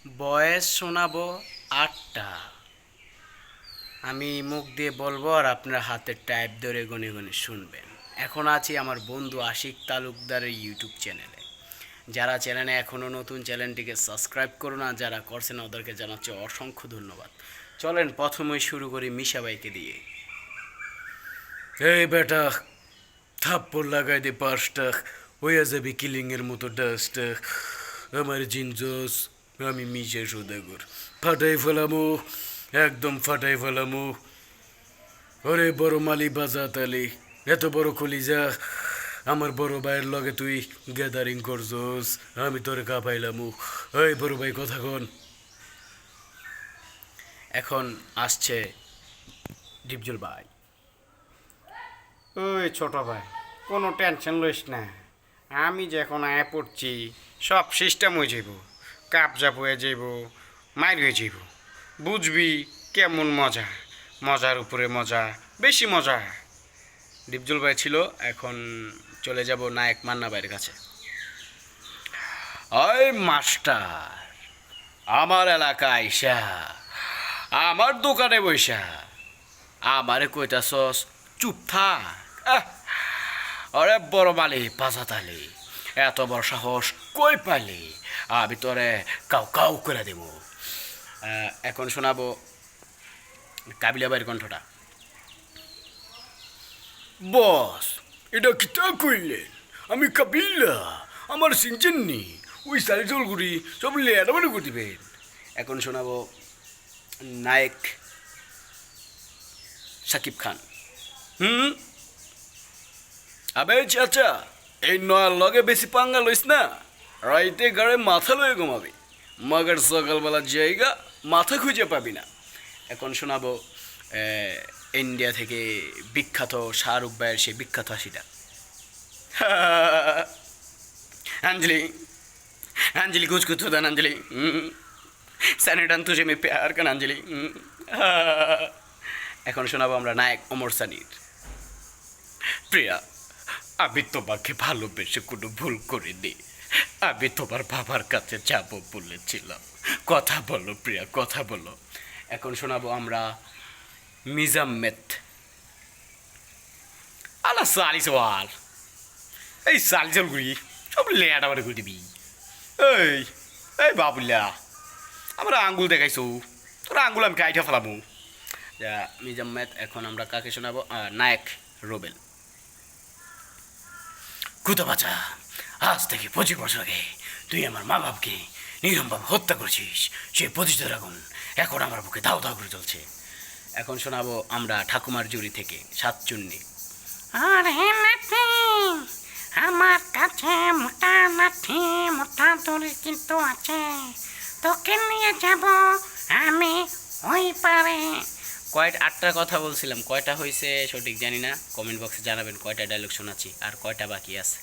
বয়েস শোনাবো 8টা। আমি মুখ দিয়ে বলবো আর আপনারা হাতের টাইপ ধরে গুনে গুনে শুনবেন। এখন আছি আমার বন্ধু আশিক তালুকদারের ইউটিউব চ্যানেলে। যারা চ্যানেলে এখনও নতুন, চ্যানেলটিকে সাবস্ক্রাইব করুন, আর যারা করছেন ওদেরকে জানাচ্ছি অসংখ্য ধন্যবাদ। চলেন প্রথমেই শুরু করি মিশাবাইকে দিয়ে। এই বেটা, থাপ্পড় লাগাই দে 5টা, হইয়া যাবে কিলিংয়ের মতো ডাস্ট। আমার জিনজস, আমি মিশে সদাগর, ফাটাই ফেলামু, একদম ফাটাই ফেলামু। ওরে বড় মালি বাজাত আলি, এত বড় কলিজা, আমার বড় ভাইয়ের লগে তুই গ্যাদারিং করছস, আমি তোরে কাঁপাইলামু। ওই বড় ভাই কথা কন। এখন আসছে ডিপজল ভাই। ওই ছোট ভাই, কোনো টেনশন লইস না। আমি যে এখন আয়া পড়ছি, সব সিস্টেম হয়ে যাইব, কাপজাপ হয়ে যাইব, মাইর হয়ে যাইব। বুঝবি কেমন মজা, মজার উপরে মজা, বেশি মজা। ডিপজল ভাই ছিল, এখন চলে যাব নায়ক মান্না ভাইয়ের কাছে। ওই মাস্টার, আমার এলাকায় আইসা, আমার দোকানে বইসা আমারে কইতাছস চুপ থাক। আহ, আরে বড় মালি পাজাতালি, এত বড় সাহস কই পাইলি? আমি তোরে কাউ কাউ করে দেব। এখন শোনাবো কাবিলা ভাইয়ের কণ্ঠটা। বস, এটা কিতা কইলেন? আমি কাবিলা, আমার সিনচেননি, ওই সারি জলগুড়ি সব লেয়ারবানি করে দিবেন। এখন শোনাবো নায়ক সাকিব খান। আবে চাচা, এই নয়ার লগে বেশি পাঙ্গা লইস না, রাইতে গাড়ে মাথা লয়ে ঘুমাবি, মগর সকালবেলা জায়গা মাথা খুঁজে পাবি না। এখন শোনাবো ইন্ডিয়া থেকে বিখ্যাত শাহরুখ ভাইয়ের সেই বিখ্যাত হাসিটা। अंजलि, अंजलि कुछ कुछ होता अंजलि, স্যানিটান তুঝে মে প্যার কান अंजलि। এখন শোনাবো আমরা নায়ক অমর সানির। প্রিয়া, আমি তোমাকে ভালোবেসে কোনো ভুল করিনি, আমি তোমার বাবার কাছে যাব বলেছিলাম। কথা বলো প্রিয়া, কথা বলো। এখন শোনাবো আমরা মিজাম্মেত। আলা সালিস ওয়াল, এই সালিসল গুড়ি সব লেয়াটা বারে করে দিবি। এই এই বাবুল্লা, আমরা আঙ্গুল দেখাইছো, তোরা আঙ্গুল আমি কাইটা ফেলামু। মিজাম্মেত। এখন আমরা কাকে শোনাবো? নায়ক রোবেল। কুতো বাচ্চা, আজ থেকে 25 বছর আগে তুই আমার মা বাপকে নিরমভাবে হত্যা করেছিস, সে প্রতিশোধ আগুন এখন আমার বুকে দাও দাও করে চলছে। এখন শোনাবো আমরা ঠাকুমার জুড়ি থেকে সাতচুন্নি। আরে নাতি, আমার কাছে মোটা লাঠি মোটা দড়ি কিন্তু আছে, তোকে নিয়ে যাব আমি ওই পারে। 8টার কথা বলছিলাম, কয়টা হয়েছে সঠিক জানি না, কমেন্ট বক্সে জানাবেন কয়টা ডায়লগ শোনাচ্ছি আর কয়টা বাকি আছে।